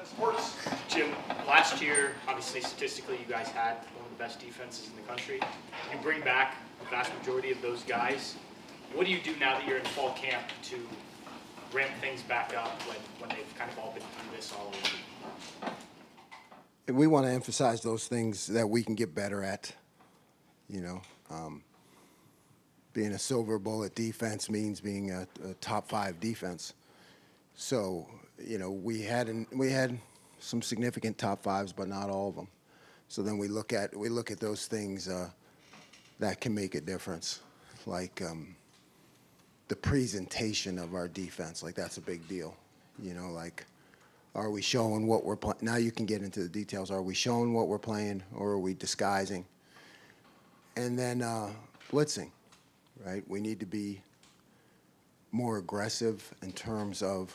Sports. Jim, last year, obviously statistically, you guys had one of the best defenses in the country. You bring back the vast majority of those guys. What do you do now that you're in fall camp to ramp things back up when they've kind of all been through this all over? We want to emphasize those things that we can get better at. You know, being a silver bullet defense means being a top 5 defense. So, you know, we had some significant top 5s, but not all of them. So then we look at those things that can make a difference, like the presentation of our defense. Like, that's a big deal. You know, like, are we showing what we're playing? Now you can get into the details. Are we showing what we're playing, or are we disguising? And then blitzing, right? We need to be more aggressive in terms of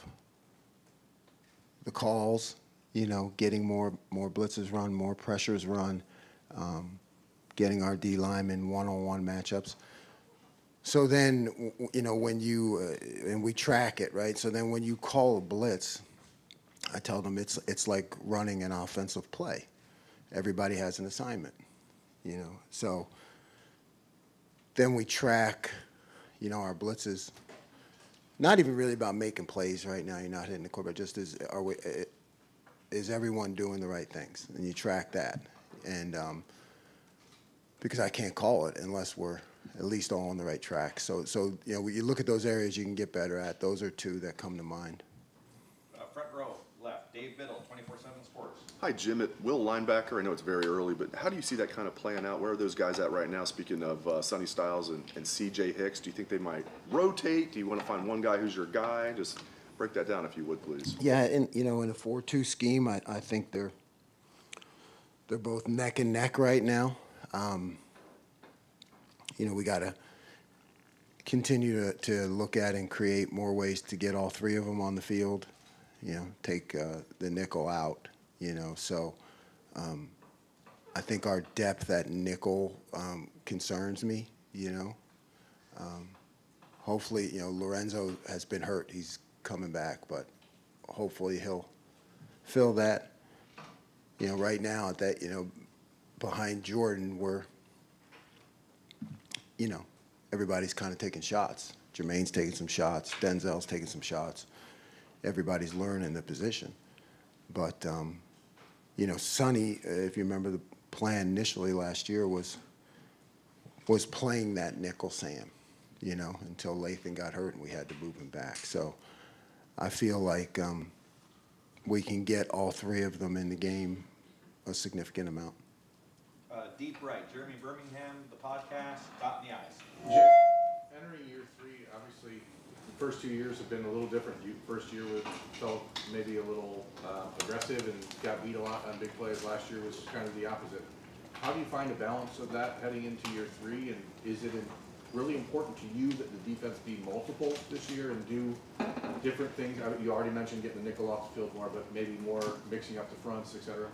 the calls, you know, getting more blitzes run, more pressures run, getting our D linemen one-on-one matchups. So then, you know, when you and we track it, right? So then when you call a blitz, I tell them it's like running an offensive play. Everybody has an assignment, you know. So then we track, you know, our blitzes. Not even really about making plays right now. You're not hitting the quarterback. Just is everyone doing the right things? And you track that. And because I can't call it unless we're at least all on the right track. So you know, when you look at those areas you can get better at. Those are 2 that come to mind. Front row, left, Dave Biddle, 24/7 Sports. Hi, Jim. At Will linebacker, I know it's very early, but how do you see that kind of playing out? Where are those guys at right now? Speaking of Sonny Styles and C.J. Hicks, do you think they might rotate? Do you want to find one guy who's your guy? Just break that down if you would, please. Yeah, and you know, in a 4-2 scheme, I think they're both neck and neck right now. You know, we got to continue to look at and create more ways to get all 3 of them on the field. You know, take the nickel out. You know, so I think our depth at nickel concerns me. You know, hopefully, you know, Lorenzo has been hurt. He's coming back, but hopefully he'll fill that. You know, right now at that, you know, behind Jordan, you know, everybody's kind of taking shots. Jermaine's taking some shots. Denzel's taking some shots. Everybody's learning the position. But, you know, Sonny, if you remember, the plan initially last year was playing that nickel Sam, you know, until Lathan got hurt and we had to move him back. So I feel like we can get all 3 of them in the game a significant amount. Deep right, Jeremy Birmingham, the podcast, Dot in the Eyes. Jim, entering year 3, obviously the first 2 years have been a little different. First year felt maybe a little aggressive and got beat a lot on big plays. Last year was kind of the opposite. How do you find a balance of that heading into year 3, and is it really important to you that the defense be multiple this year and do different things? You already mentioned getting the nickel off the field more, but maybe more mixing up the fronts, et cetera.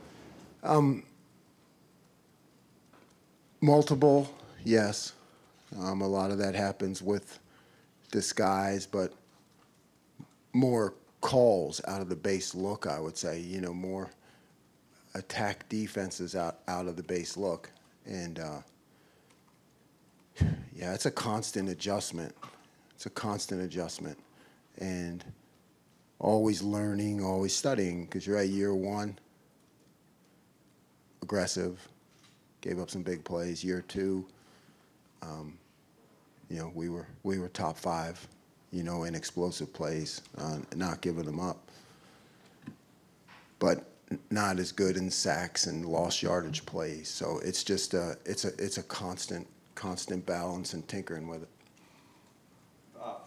Multiple, yes. A lot of that happens with disguise, but more calls out of the base look, I would say. You know, more attack defenses out of the base look. And, yeah, it's a constant adjustment. It's a constant adjustment. And always learning, always studying, because you're at year 1, aggressive, gave up some big plays. Year 2, you know, we were top 5, you know, in explosive plays, not giving them up, but not as good in sacks and lost yardage plays. So it's just it's a constant balance and tinkering with it.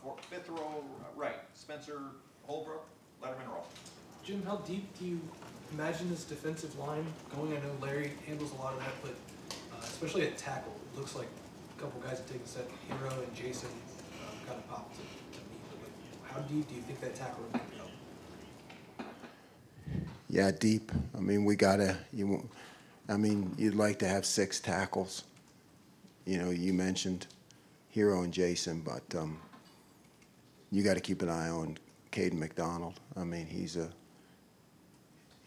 For 5th row, right, Spencer Holbrook, Letterman roll. Jim, how deep do you imagine this defensive line going? I know Larry handles a lot of that, but especially at tackle, it looks like a couple guys have taken a set. Hero and Jason kind of popped to me. But how deep do you think that tackle room can go? Yeah, deep. I mean, you'd like to have 6 tackles. You know, you mentioned Hero and Jason, but you got to keep an eye on Caden McDonald. I mean,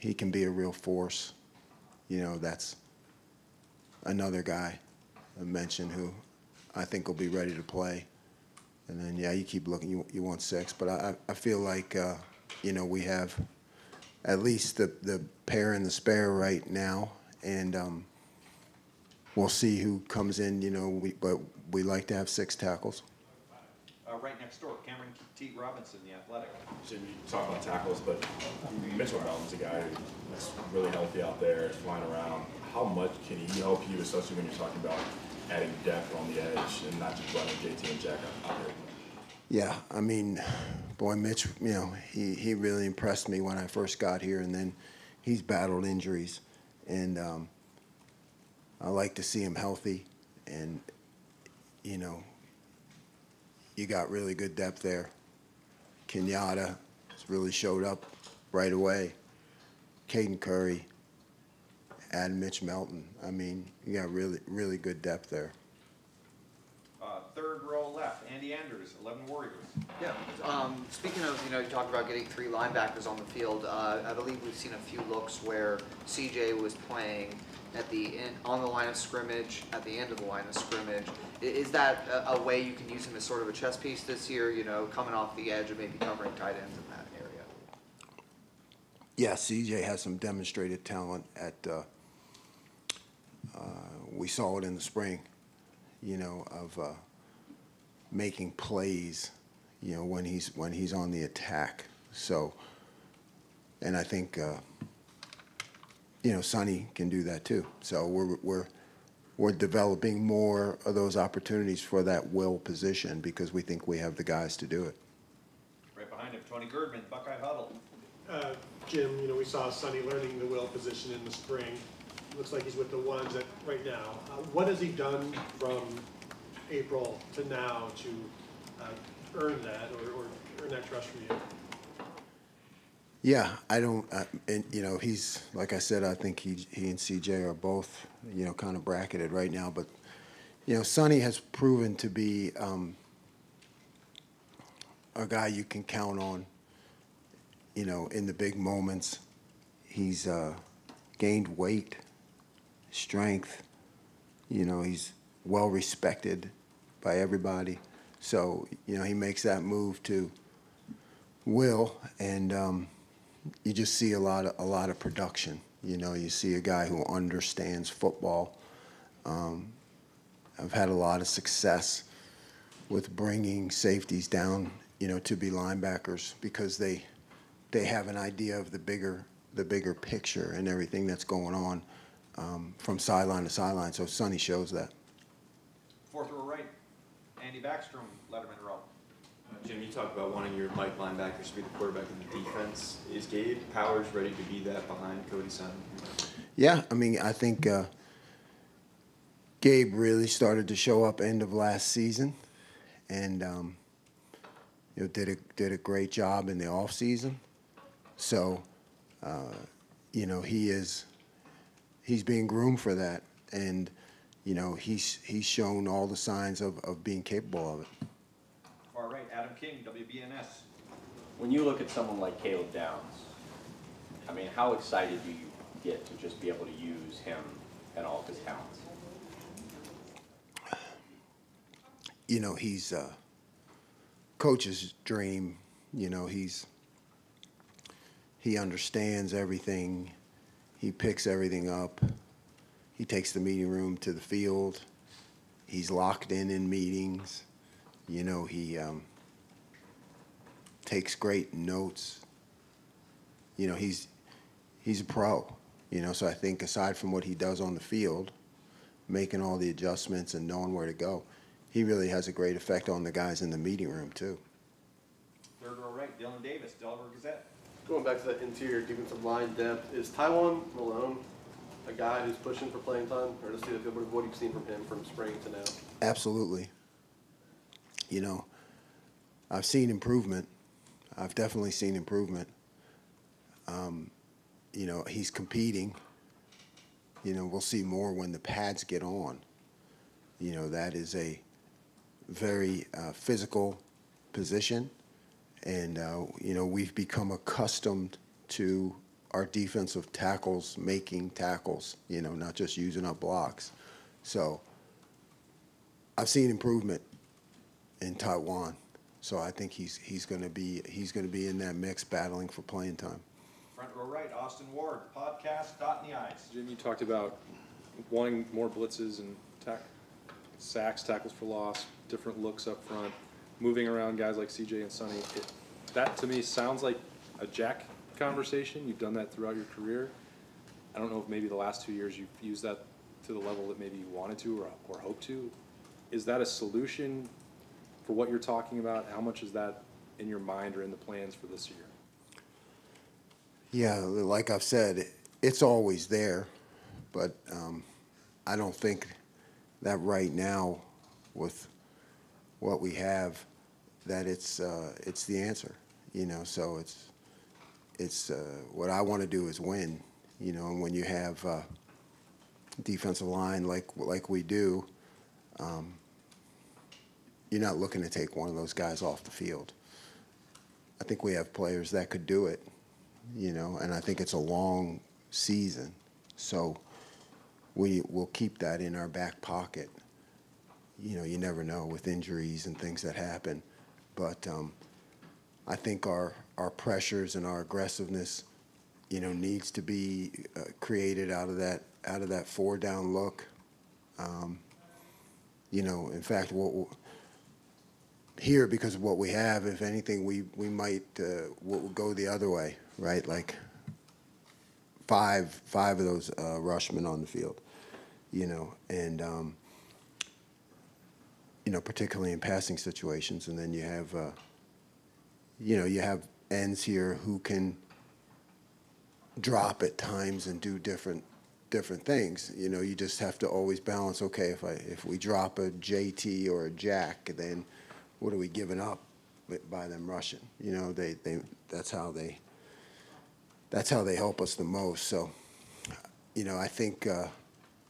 he can be a real force. That's another guy I mentioned who I think will be ready to play. And then, yeah, you keep looking. You want 6, but I feel like we have at least the pair and the spare right now, and we'll see who comes in. But we like to have 6 tackles. Right next door, Cameron T. Robinson, the Athletic. Jim, you talk about tackles, but Mitchell Melton's a guy that's really healthy out there, flying around. How much can he help you, especially when you're talking about adding depth on the edge and not just running JT and Jack out there? Yeah, I mean, boy, Mitch, he really impressed me when I first got here, and then he's battled injuries, and I like to see him healthy, and you got really good depth there. Kenyatta has really showed up right away. Caden Curry, add Mitch Melton. I mean, you got really, really good depth there. Third row left, Andy Andrews, 11 Warriors. Yeah, speaking of, you talked about getting 3 linebackers on the field. I believe we've seen a few looks where CJ was playing at the end, on the line of scrimmage, at the end of the line of scrimmage. Is that a way you can use him as sort of a chess piece this year, coming off the edge and maybe covering tight ends in that area? Yeah, CJ has some demonstrated talent we saw it in the spring, of making plays, when he's on the attack. So, and I think, Sonny can do that too. So we're developing more of those opportunities for that will position because we think we have the guys to do it. Right behind him, Tony Girdman, Buckeye Huddle. Jim, we saw Sonny learning the will position in the spring. Looks like he's with the ones right now. What has he done from April to now to earn that or earn that trust from you? Yeah, I don't, and he's, like I said, I think he and CJ are both, kind of bracketed right now. But, Sonny has proven to be a guy you can count on, in the big moments. He's gained weight, strength. He's well respected by everybody. So, he makes that move to Will, and you just see a lot of production. You see a guy who understands football. I've had a lot of success with bringing safeties down, to be linebackers because they have an idea of the bigger picture and everything that's going on from sideline to sideline. So Sonny shows that. Fourth row right, Andy Backstrom, Letterman row. Jim, you talked about wanting your Mike linebackers to be the quarterback of the defense. Is Gabe Powers ready to be that behind Cody Simon? Yeah, I mean, I think Gabe really started to show up end of last season, and did a great job in the off season. So, he's being groomed for that, and he's shown all the signs of being capable of it. Far right, Adam King, WBNS. When you look at someone like Caleb Downs, I mean, how excited do you get to just be able to use him and all of his talents? He's coach's dream. He understands everything. He picks everything up. He takes the meeting room to the field. He's locked in meetings. He takes great notes. He's a pro. So I think aside from what he does on the field, making all the adjustments and knowing where to go, he really has a great effect on the guys in the meeting room too. Third row right, Dylan Davis, Delaware Gazette. Going back to that interior defensive line depth, is Tywan Malone a guy who's pushing for playing time, or to see the field? What have you seen from him from spring to now? Absolutely. I've seen improvement. I've definitely seen improvement. He's competing. We'll see more when the pads get on. That is a very physical position, and we've become accustomed to our defensive tackles making tackles, not just using up blocks. So I've seen improvement in Taiwan. So I think he's going to be in that mix battling for playing time. Front row right, Austin Ward, podcast, Dot in the Eyes. Jim, you talked about wanting more blitzes and sacks, tackles for loss, different looks up front, moving around guys like CJ and Sonny. That to me sounds like a Jack conversation. You've done that throughout your career. I don't know if maybe the last 2 years you've used that to the level that maybe you wanted to or hope to. Is that a solution for what you're talking about? How much is that in your mind or in the plans for this year? Yeah, like I've said, it's always there, but I don't think that right now, with what we have, that it's the answer. So it's what I want to do is win. And when you have defensive line like we do, you're not looking to take one of those guys off the field. I think we have players that could do it, and I think it's a long season. So we will keep that in our back pocket. You never know with injuries and things that happen. But I think our pressures and our aggressiveness, needs to be created out of that 4-down look. In fact, here, because of what we have, if anything, we might we'll go the other way, right? Like five of those rushmen on the field, and particularly in passing situations, and then you have you have ends here who can drop at times and do different things. You just have to always balance. Okay, if we drop a JT or a Jack, then what are we giving up by them rushing? That's how they help us the most. So, I think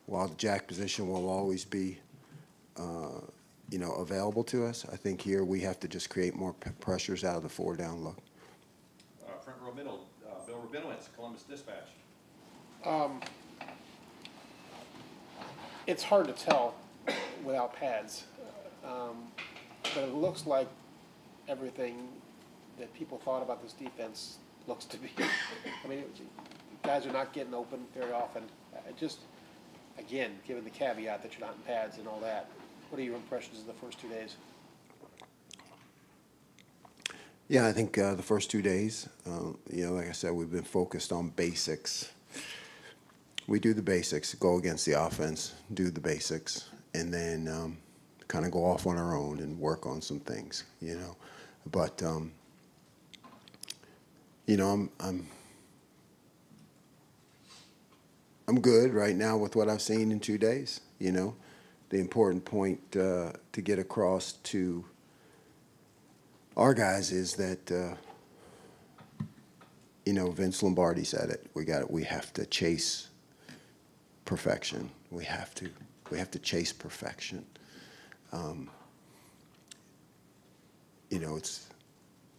while the Jack position will always be, available to us, I think here we have to just create more pressures out of the 4-down look. Front row middle, Bill Rabinowitz, Columbus Dispatch. It's hard to tell without pads. But it looks like everything that people thought about this defense looks to be. I mean, guys are not getting open very often. Again, given the caveat that you're not in pads and all that, what are your impressions of the first 2 days? Yeah, I think the first 2 days, like I said, we've been focused on basics. We do the basics, go against the offense, do the basics, and then kind of go off on our own and work on some things, But I'm good right now with what I've seen in 2 days. The important point to get across to our guys is that Vince Lombardi said it. We have to chase perfection. We have to chase perfection.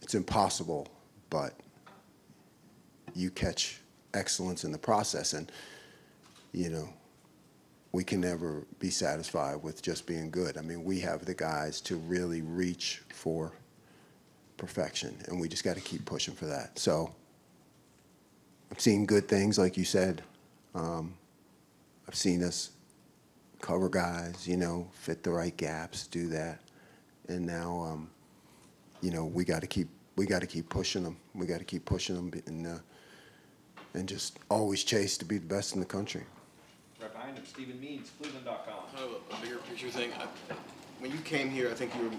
It's impossible, but you catch excellence in the process, and we can never be satisfied with just being good. I mean, we have the guys to really reach for perfection, and we just got to keep pushing for that. So I've seen good things, like you said. I've seen us cover guys, fit the right gaps, do that, and now, we got to keep pushing them. We got to keep pushing them, and just always chase to be the best in the country. Right behind him, Stephen Means, Cleveland.com. Kind of a bigger picture thing. When you came here, I think you were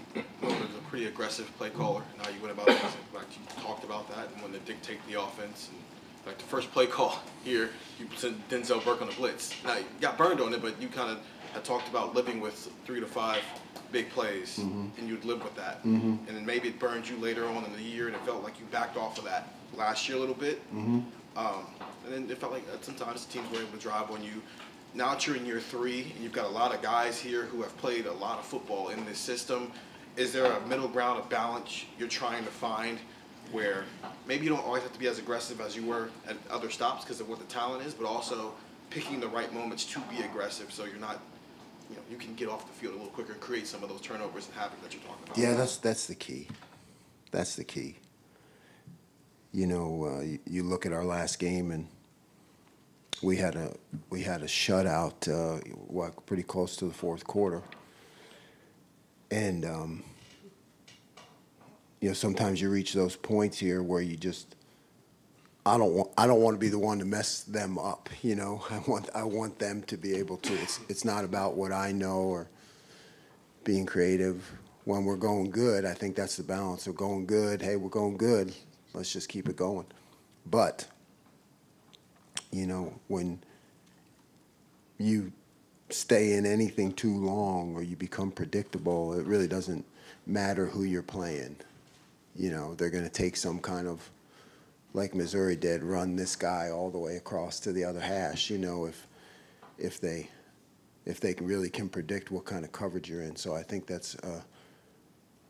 known as a pretty aggressive play caller, and how you went about things. In fact, you talked about that and wanted to dictate the offense. And in fact, the first play call here, you sent Denzel Burke on the blitz. Now, you got burned on it, but you kind of had talked about living with 3 to 5 big plays, and you'd live with that. And then maybe it burned you later on in the year, and it felt like you backed off of that last year a little bit. And then it felt like sometimes teams were able to drive on you. Now that you're in year 3, and you've got a lot of guys here who have played a lot of football in this system, is there a middle ground, a balance you're trying to find where maybe you don't always have to be as aggressive as you were at other stops because of what the talent is, but also picking the right moments to be aggressive so you're not, you can get off the field a little quicker and create some of those turnovers and havoc that you're talking about. Yeah, that's the key. That's the key. You look at our last game, and we had a shutout, pretty close to the fourth quarter, and sometimes you reach those points here where you just, I don't want to be the one to mess them up. I want them to be able to. It's not about what I know or being creative. When we're going good, I think that's the balance. We're going good. Hey, we're going good. Let's just keep it going. But when you stay in anything too long or you become predictable, it really doesn't matter who you're playing. They're going to take some kind of, like Missouri did, run this guy all the way across to the other hash, if they really can predict what kind of coverage you're in. So I think that's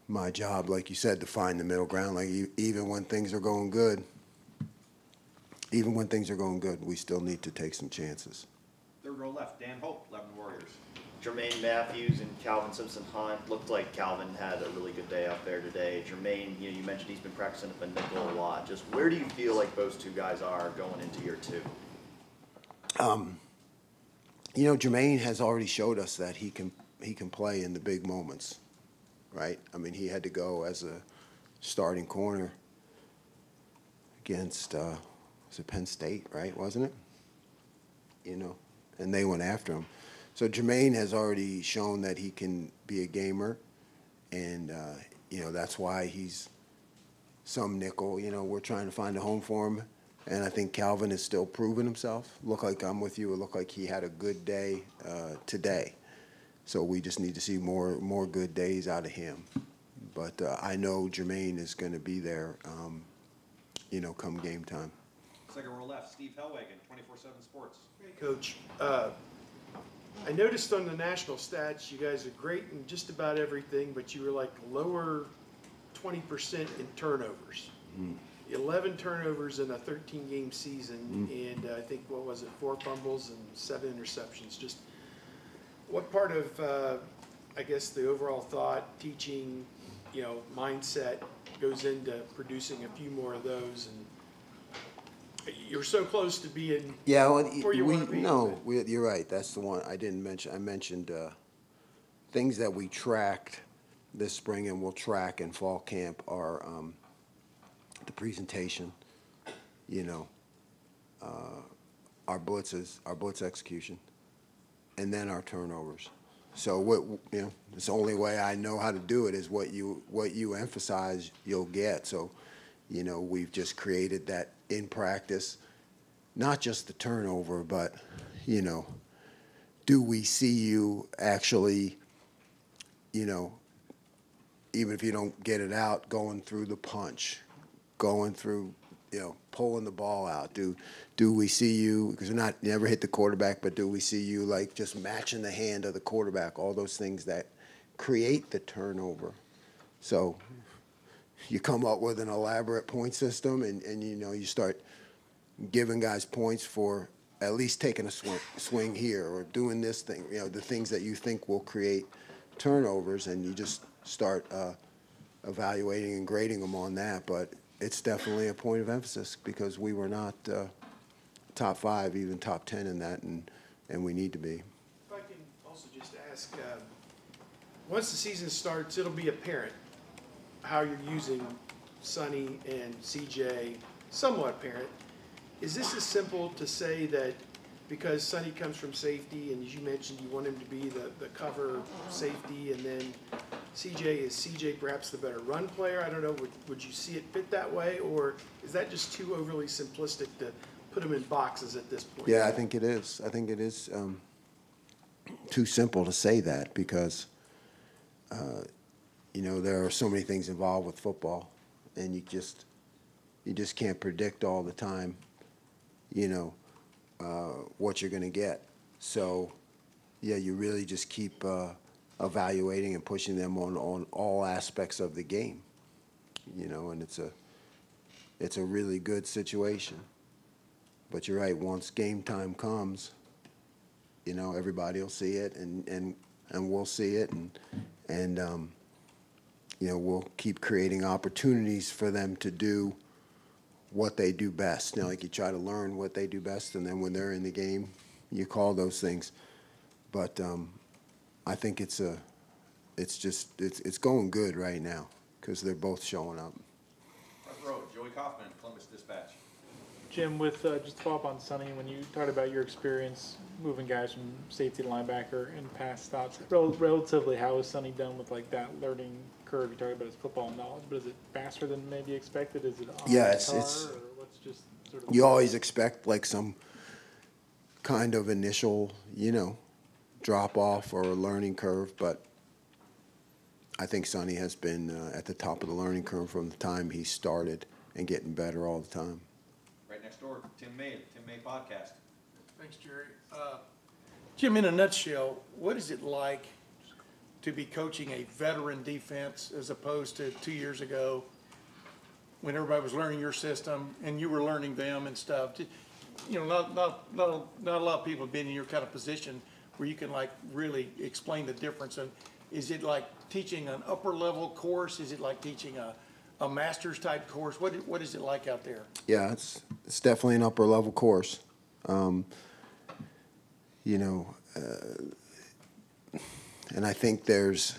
my job, like you said, to find the middle ground. Like even when things are going good, we still need to take some chances. Third row left, Dan Hope, 11 Warriors. Jermaine Matthews and Calvin Simpson-Hunt. Looked like Calvin had a really good day out there today. Jermaine, you mentioned he's been practicing up a nickel a lot. Just where do you feel like those two guys are going into year two? Jermaine has already showed us that he can play in the big moments, right? I mean, he had to go as a starting corner against was it Penn State, right? Wasn't it? And they went after him. So Jermaine has already shown that he can be a gamer, and that's why he's some nickel. We're trying to find a home for him, and I think Calvin is still proving himself. Look like I'm with you. It looked like he had a good day today. So we just need to see more good days out of him. But I know Jermaine is going to be there, come game time. Second row left, Steve Hellwagen, 24/7 Sports. Coach, I noticed on the national stats you guys are great in just about everything, but you were like lower 20% in turnovers. 11 turnovers in a 13-game season, and I think, 4 fumbles and 7 interceptions. Just what part of, I guess, the overall thought, teaching, mindset goes into producing a few more of those? And you're so close to being where you want to be. No, you're right. That's the one I didn't mention. I mentioned things that we tracked this spring and will track in fall camp are the presentation, our blitzes, our blitz execution, and then our turnovers. So it's the only way I know how to do it is what you emphasize, you'll get. So, we've just created that in practice, not just the turnover, but, do we see you actually, even if you don't get it out, going through the punch, going through, pulling the ball out? Do we see you, because you never hit the quarterback, but do we see you like just matching the hand of the quarterback, all those things that create the turnover? So you come up with an elaborate point system and you start giving guys points for at least taking a swing here or doing this thing, the things that you think will create turnovers, and you just start evaluating and grading them on that. But it's definitely a point of emphasis because we were not top 5, even top 10 in that, and we need to be. If I can also just ask, once the season starts, it'll be apparent how you're using Sonny and CJ, somewhat apparent. Is this as simple to say that because Sonny comes from safety, and as you mentioned, you want him to be the cover safety, and then is CJ perhaps the better run player? I don't know, would you see it fit that way, or is that just too overly simplistic to put them in boxes at this point? Yeah, I think it is. I think it is too simple to say that because, there are so many things involved with football, and you just can't predict all the time, what you're going to get. So, yeah, you really just keep evaluating and pushing them on all aspects of the game, and it's it's a really good situation. But you're right, once game time comes, you know, everybody will see it, and we'll see it, and you know, we'll keep creating opportunities for them to do what they do best. You know, like you try to learn what they do best, and then when they're in the game, you call those things. But I think it's going good right now because they're both showing up. Front row, Joey Kaufman, Columbus Dispatch. Jim, with just to follow up on Sonny, when you talked about your experience moving guys from safety to linebacker and pass stops, relatively, how is Sonny done with like that learning curve? You talked about his football knowledge, but is it faster than maybe expected? Is it on Yeah, it's or what's just sort of you always expect like some kind of initial, you know, drop off or a learning curve, but I think Sonny has been at the top of the learning curve from the time he started and getting better all the time. Right next door, Tim May, the Tim May Podcast. Thanks, Jerry. Jim, in a nutshell, what is it like to be coaching a veteran defense as opposed to 2 years ago when everybody was learning your system and you were learning them and stuff? You know, not a lot of people have been in your kind of position where you can like really explain the difference. And is it like teaching an upper level course? Is it like teaching a master's type course? What is it like out there? Yeah, it's definitely an upper level course. You know, and I think there's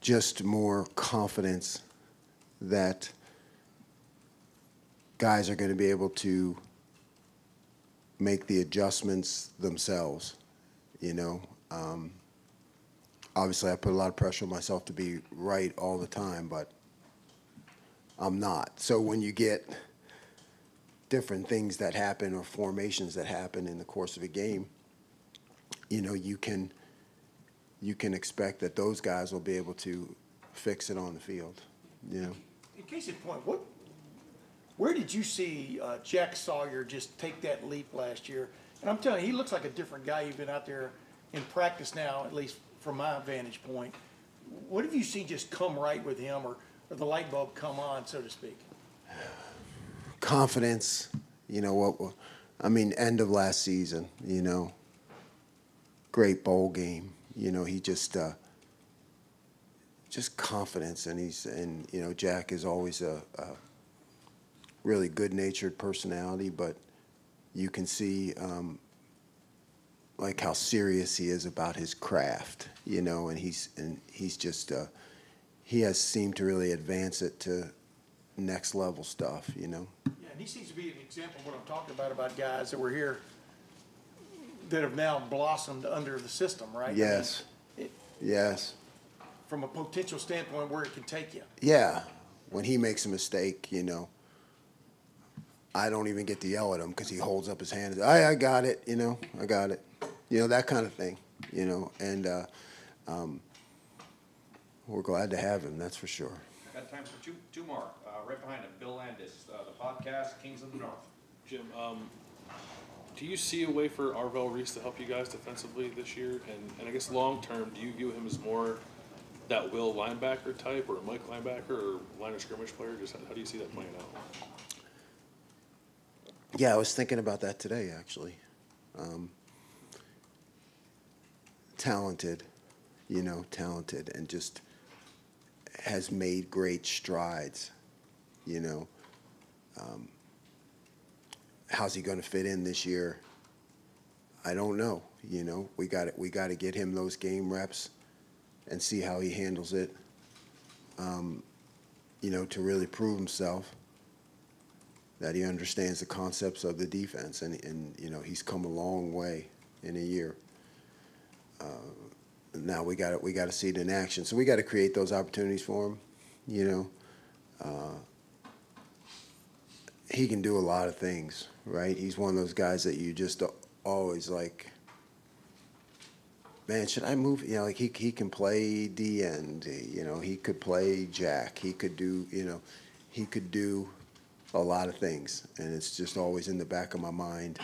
just more confidence that guys are going to be able to make the adjustments themselves, you know. Obviously, I put a lot of pressure on myself to be right all the time, but I'm not. So when you get different things that happen or formations that happen in the course of a game, you know, you can expect that those guys will be able to fix it on the field, you know. In case in point, where did you see Jack Sawyer just take that leap last year? And I'm telling you, he looks like a different guy. You've been out there in practice now, at least from my vantage point. What have you seen just come right with him, or the light bulb come on, so to speak? Confidence, you know, end of last season, you know, great bowl game. You know, he just confidence, and you know, Jack is always a really good-natured personality, but you can see like how serious he is about his craft, you know, and he's just he has seemed to really advance it to next level stuff, you know. Yeah, and he seems to be an example of what I'm talking about guys that were here that have now blossomed under the system, right? Yes. I mean, yes. From a potential standpoint, where it can take you. Yeah. When he makes a mistake, you know, I don't even get to yell at him because he holds up his hand. I got it, you know, I got it. You know, that kind of thing, you know, and we're glad to have him, that's for sure. Got time for two more. Right behind him, Bill Landis, the podcast, Kings of the North. Jim, do you see a way for Arvell Reese to help you guys defensively this year? And I guess long term, do you view him as more that will linebacker type, or a Mike linebacker, or line of scrimmage player? Just how do you see that playing out? Yeah, I was thinking about that today, actually. Talented, you know, talented, and just has made great strides, you know. How's he going to fit in this year? I don't know, you know. We got to get him those game reps and see how he handles it, you know, to really prove himself that he understands the concepts of the defense, and you know, he's come a long way in a year. Now we got to see it in action. So we got to create those opportunities for him. You know, he can do a lot of things, right? He's one of those guys that you just always like. Man, should I move? You know, like he can play D end. You know, he could play Jack. He could do. You know, he could do a lot of things, and it's just always in the back of my mind.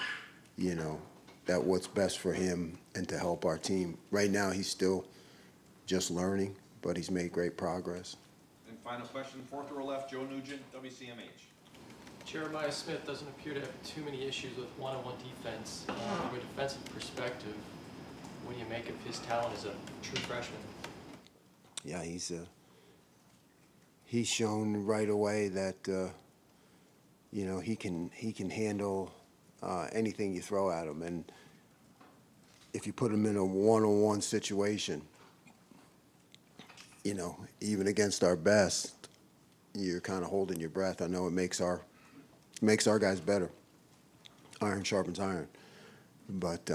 You know, that what's best for him and to help our team. Right now, he's still just learning, but he's made great progress. And Final question, fourth row left, Joe Nugent, WCMH. Jeremiah Smith doesn't appear to have too many issues with one-on-one defense. From a defensive perspective, what do you make of his talent as a true freshman? Yeah, he's shown right away that you know, he can handle anything you throw at him, and if you put him in a one-on-one situation, you know, even against our best, you're kind of holding your breath. I know it makes our guys better. Iron sharpens iron, but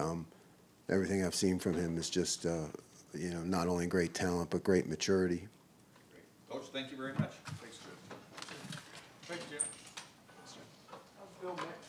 everything I've seen from him is just you know, not only great talent but great maturity. Coach, thank you very much. Thanks, Jim. Thank you. Bill Mick.